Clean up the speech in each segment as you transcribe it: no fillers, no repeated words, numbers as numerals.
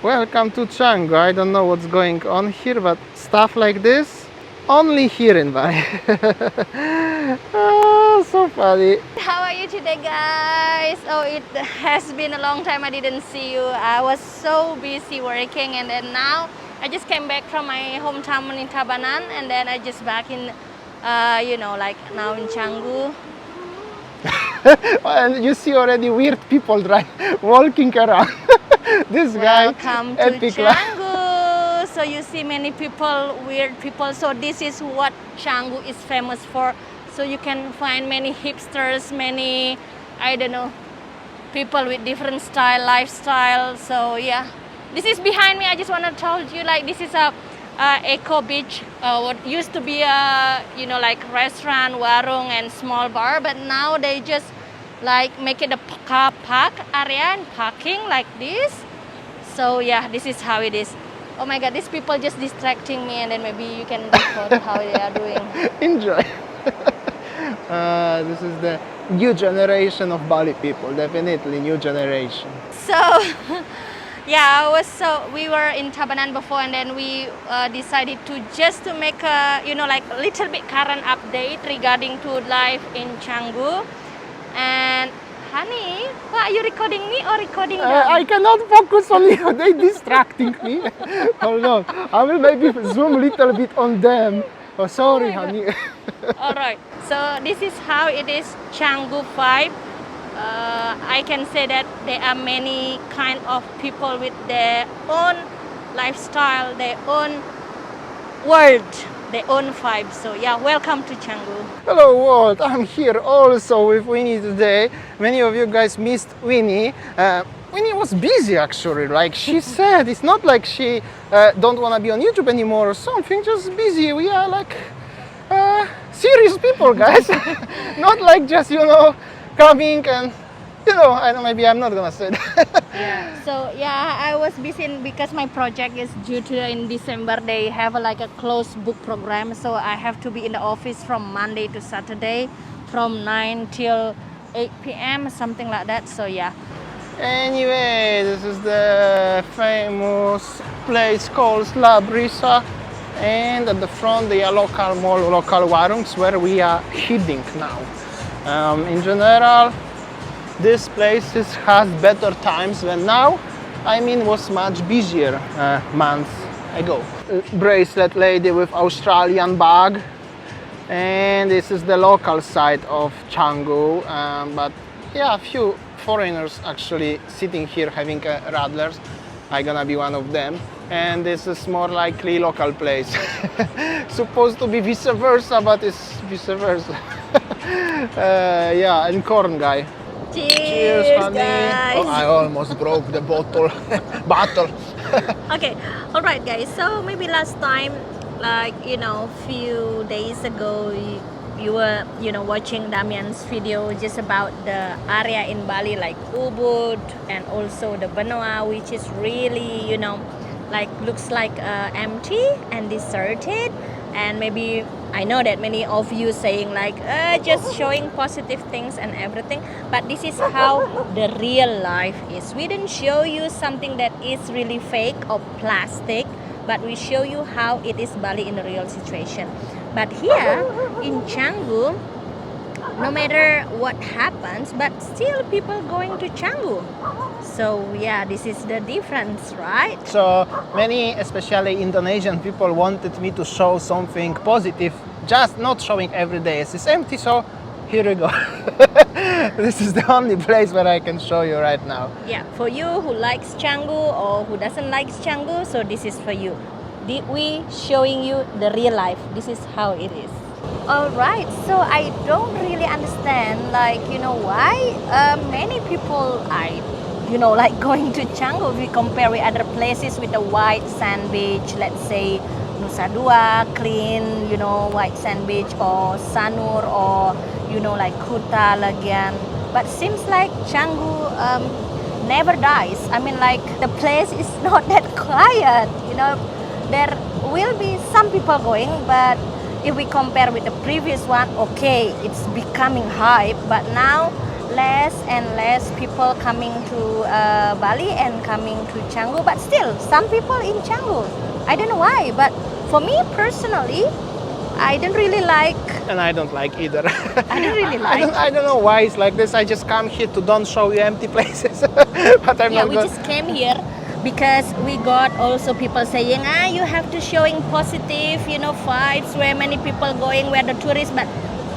Welcome to Canggu. I don't know what's going on here, but stuff like this only here in Bali. Oh, so funny. How are you today, guys? Oh, it has been a long time I didn't see you. I was so busy working, and then now I just came back from my hometown in Tabanan, and then I just back in, like now in Canggu. And you see already weird people walking around. This guy, Welcome to epic Canggu. So you see many people, weird people. So this is what Canggu is famous for. So you can find many hipsters, many, I don't know, people with different lifestyle. So yeah, this is behind me. I just want to tell you, like, this is a eco beach. What used to be a, like restaurant, warung, and small bar, but now they just like make it a car park area and parking like this. So yeah, this is how it is. Oh my God, these people just distracting me, and then maybe you can record how they are doing. Enjoy. This is the new generation of Bali people, definitely new generation. So yeah, we were in Tabanan before, and then we decided to make a like a little bit current update regarding to life in Canggu. And honey, what, are you recording me or recording them? I cannot focus on you, they distracting me. Hold on, I will maybe zoom a little bit on them. Oh, sorry, honey. All right, so this is how it is, Canggu vibe. I can say that there are many kind of people with their own lifestyle, their own world, their own vibe. So yeah, welcome to Canggu. Hello world, I'm here also with Winnie today. Many of you guys missed Winnie. Winnie was busy actually, like she said. It's not like she don't want to be on YouTube anymore or something, just busy. We are like serious people, guys. Not like just, coming and, maybe I'm not gonna say that. Yeah. So yeah, I was busy because my project is due to in December. They have like a closed book program, so I have to be in the office from Monday to Saturday, from 9 till 8 p.m. something like that. So yeah. Anyway, this is the famous place called La Brisa, and at the front they are local mall, local warungs where we are heading now. In general, this place has better times than now. I mean, was much busier months ago. Bracelet lady with Australian bag, and this is the local side of Canggu. But yeah, a few foreigners actually sitting here having radlers. I'm gonna be one of them. And this is more likely local place. Supposed to be vice versa, but it's vice versa. Yeah, and corn guy. Cheers, honey. guys. Oh, I almost broke the bottle. Okay, all right, guys. So maybe last time, like few days ago, you were watching Damian's video just about the area in Bali, like Ubud and also the Benoa, which is really like looks like empty and deserted. And maybe I know that many of you saying like just showing positive things and everything, but this is how the real life is. We didn't show you something that is really fake or plastic, but we show you how it is Bali in the real situation. But here in Canggu, no matter what happens, but still people going to Canggu. So yeah, this is the difference, right? So many, especially Indonesian people, wanted me to show something positive, just not showing every day as it's empty. So here we go. This is the only place where I can show you right now. Yeah, for you who likes Canggu or who doesn't like Canggu, so this is for you. We showing you the real life. This is how it is. All right, so I don't really understand, like why many people like going to Canggu. If we compare with other places with the white sand beach, let's say Nusa Dua, clean, white sand beach, or Sanur, or like Kuta, Lagian. But seems like Canggu never dies. I mean, like the place is not that quiet. There will be some people going, but if we compare with the previous one, okay, it's becoming hype. But now less and less people coming to Bali and coming to Canggu, but still some people in Canggu. I don't know why, but for me personally, I don't really like. And I don't like either. I don't really like. I don't know why it's like this. I just come here to don't show you empty places. But I'm Yeah, not we going. just came here because we got also people saying, you have to showing positive, vibes where many people going, where the tourists. But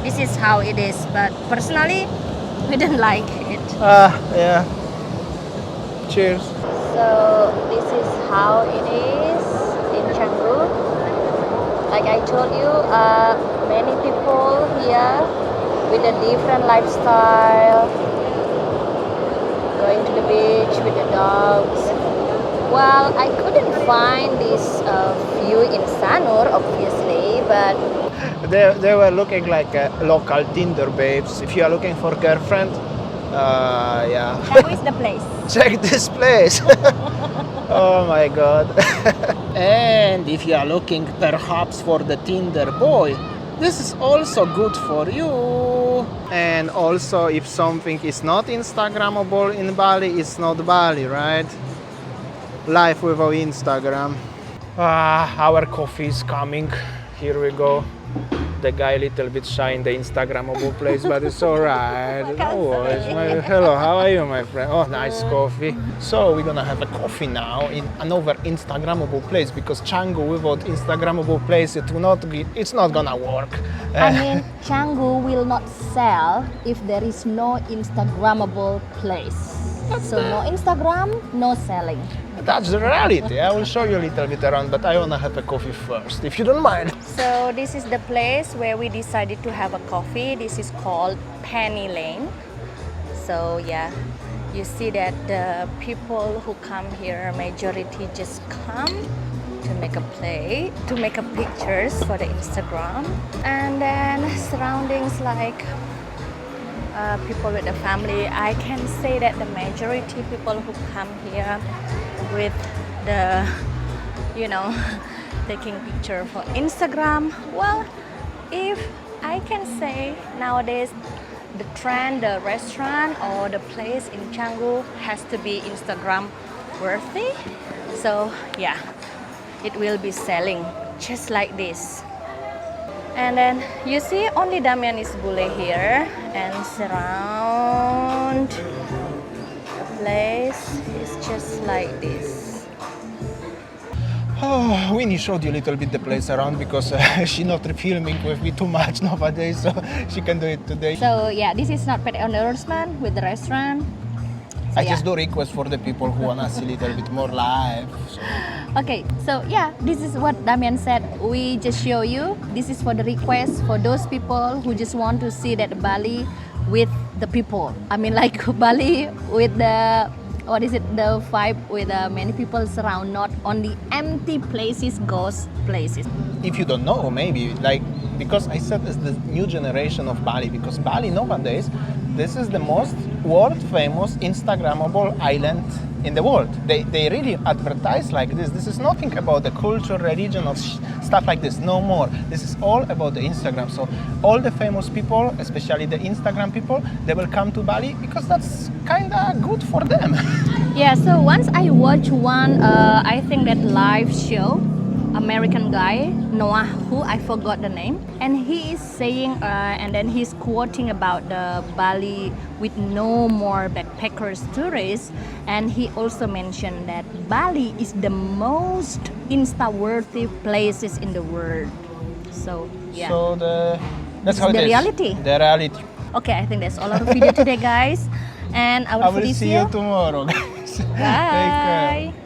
this is how it is. But personally, we don't like it. Yeah. Cheers. So this is how it is in Canggu. Like I told you, many people here with a different lifestyle, going to the beach with the dogs. Well, I couldn't find this view in Sanur, obviously, but They were looking like local Tinder babes. If you are looking for girlfriend, yeah. Canggu is the place. Check this place. Oh my god. And if you are looking perhaps for the Tinder boy, this is also good for you. And also if something is not Instagrammable in Bali, it's not Bali, right? Life without Instagram. Our coffee is coming. Here we go. The guy a little bit shy in the Instagrammable place, but it's alright. No worries. Hello, how are you, my friend? Oh, nice coffee. So we're gonna have a coffee now in another Instagrammable place because Canggu without Instagrammable place, it's not gonna work. I mean, Canggu will not sell if there is no Instagrammable place. So no Instagram, no selling. That's the reality. I will show you a little bit around, but I wanna have a coffee first, if you don't mind. So this is the place where we decided to have a coffee. This is called Penny Lane. So yeah, you see that the people who come here, majority just come to make a play, to make a pictures for the Instagram. And then surroundings like people with a family. I can say that the majority people who come here with the, taking picture for Instagram. Well, if I can say nowadays the trend, the restaurant or the place in Canggu has to be Instagram worthy. So yeah, it will be selling just like this. And then you see only Damian is bule here and surround the place is just like this. Oh, Winnie showed you a little bit the place around because she's not filming with me too much nowadays, so she can do it today. So yeah, this is not pet endorsement with the restaurant. So, I just do request for the people who wanna see a little bit more live. So. Okay, so yeah, this is what Damian said. We just show you. This is for the request for those people who just want to see that Bali with the people. I mean, like Bali with the the vibe with many people surround, not only empty places, ghost places. If you don't know, maybe because I said it's the new generation of Bali, because Bali nowadays, this is the most world famous Instagrammable island in the world. They really advertise like this. This is nothing about the culture, religion, or stuff like this. No more. This is all about the Instagram. So all the famous people, especially the Instagram people, they will come to Bali because that's kind of good for them. Yeah. So once I watched one, I think that live show. American guy, Noah, who I forgot the name, and he is saying, and then he's quoting about the Bali with no more backpackers, tourists, and he also mentioned that Bali is the most Insta-worthy places in the world. So yeah. So that's how it the is. reality. The reality. Okay, I think that's all our video today, guys, and I will see you tomorrow, guys. Bye. Take care.